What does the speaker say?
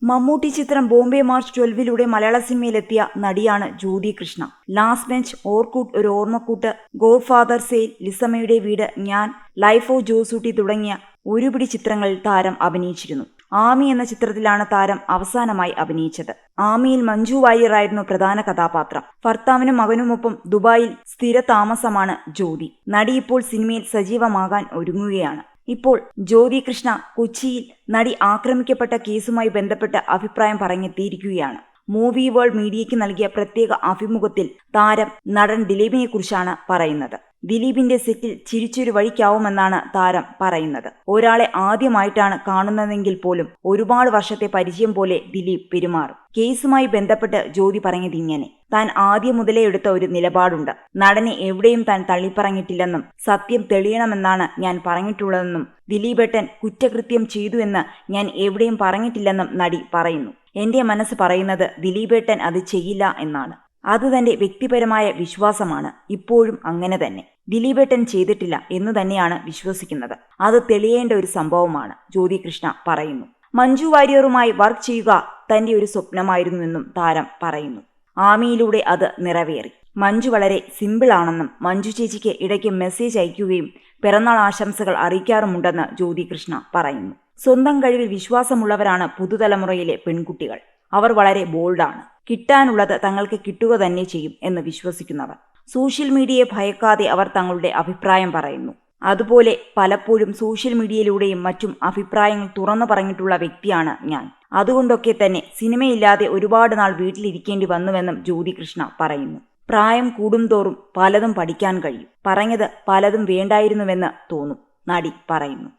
മമ്മൂട്ടി ചിത്രം ബോംബെ മാർച്ച് 12 മലയാള സിനിമയിലെത്തിയ നടിയാണ് ജ്യോതി Krishna. Last bench, Orkut, ഒരു ഓർമ്മക്കൂട്ട്, ഗോഡ് ഫാദർ സെയിൽ, ലിസമ്മയുടെ വീട്, ഞാൻ, ലൈഫ് ഓഫ് ജോസൂട്ടി തുടങ്ങിയ ഒരുപിടി ചിത്രങ്ങളിൽ താരം അഭിനയിച്ചിരുന്നു. ആമി എന്ന ചിത്രത്തിലാണ് താരം അവസാനമായി അഭിനയിച്ചത്. ആമിയിൽ മഞ്ജു വാര്യറായിരുന്നു പ്രധാന കഥാപാത്രം. ഭർത്താവിനും മകനുമൊപ്പം ദുബായിൽ സ്ഥിര താമസമാണ് ജ്യോതി. നടി ഇപ്പോൾ സിനിമയിൽ സജീവമാകാൻ ഒരുങ്ങുകയാണ്. ഇപ്പോൾ ജ്യോതി കൃഷ്ണ കൊച്ചിയിൽ നടി ആക്രമിക്കപ്പെട്ട കേസുമായി ബന്ധപ്പെട്ട് അഭിപ്രായം പറഞ്ഞെത്തിയിരിക്കുകയാണ്. മൂവി വേൾഡ് മീഡിയയ്ക്ക് നൽകിയ പ്രത്യേക അഭിമുഖത്തിൽ താരം നടൻ ദിലീപിനെ കുറിച്ചാണ് പറയുന്നത്. ദിലീപിന്റെ സെറ്റിൽ ചിരിച്ചൊരു വഴിക്കാവുമെന്നാണ് താരം പറയുന്നത്. ഒരാളെ ആദ്യമായിട്ടാണ് കാണുന്നതെങ്കിൽ പോലും ഒരുപാട് വർഷത്തെ പരിചയം പോലെ ദിലീപ് പെരുമാറും. കേസുമായി ബന്ധപ്പെട്ട് ജ്യോതി പറഞ്ഞതിങ്ങനെ: താൻ ആദ്യം മുതലേ എടുത്ത ഒരു നിലപാടുണ്ട്. നടനെ എവിടെയും താൻ തള്ളിപ്പറഞ്ഞിട്ടില്ലെന്നും സത്യം തെളിയണമെന്നാണ് ഞാൻ പറഞ്ഞിട്ടുള്ളതെന്നും ദിലീപേട്ടൻ കുറ്റകൃത്യം ചെയ്തു എന്ന് ഞാൻ എവിടെയും പറഞ്ഞിട്ടില്ലെന്നും നടി പറയുന്നു. എന്റെ മനസ്സ് പറയുന്നത് ദിലീപേട്ടൻ അത് ചെയ്യില്ല എന്നാണ്. അത് തന്റെ വ്യക്തിപരമായ വിശ്വാസമാണ്. ഇപ്പോഴും അങ്ങനെ തന്നെ. ദിലീപേട്ടൻ ചെയ്തിട്ടില്ല എന്നു തന്നെയാണ് വിശ്വസിക്കുന്നത്. അത് തെളിയേണ്ട ഒരു സംഭവമാണ്, ജ്യോതി കൃഷ്ണ പറയുന്നു. മഞ്ജു വാര്യറുമായി വർക്ക് ചെയ്യുക തന്റെ ഒരു സ്വപ്നമായിരുന്നുവെന്നും താരം പറയുന്നു. ആമിയിലൂടെ അത് നിറവേറി. മഞ്ജു വളരെ സിമ്പിളാണെന്നും മഞ്ജു ചേച്ചിക്ക് ഇടയ്ക്ക് മെസ്സേജ് അയക്കുകയും പിറന്നാൾ ആശംസകൾ അറിയിക്കാറുമുണ്ടെന്ന് ജ്യോതി കൃഷ്ണ പറയുന്നു. സ്വന്തം കഴിവിൽ വിശ്വാസമുള്ളവരാണ് പുതുതലമുറയിലെ പെൺകുട്ടികൾ. അവർ വളരെ ബോൾഡാണ്. കിട്ടാനുള്ളത് തങ്ങൾക്ക് കിട്ടുക തന്നെ ചെയ്യും എന്ന് വിശ്വസിക്കുന്നവർ. സോഷ്യൽ മീഡിയയെ ഭയക്കാതെ അവർ തങ്ങളുടെ അഭിപ്രായം പറയുന്നു. അതുപോലെ പലപ്പോഴും സോഷ്യൽ മീഡിയയിലൂടെയും മറ്റും അഭിപ്രായങ്ങൾ തുറന്നു പറഞ്ഞിട്ടുള്ള വ്യക്തിയാണ് ഞാൻ. അതുകൊണ്ടൊക്കെ തന്നെ സിനിമയില്ലാതെ ഒരുപാട് നാൾ വീട്ടിലിരിക്കേണ്ടി വന്നുവെന്നും ജ്യോതി കൃഷ്ണ പറയുന്നു. പ്രായം കൂടുംതോറും പലതും പഠിക്കാൻ കഴിയും. പറഞ്ഞത് പലതും വേണ്ടായിരുന്നുവെന്ന് തോന്നും, നടി പറയുന്നു.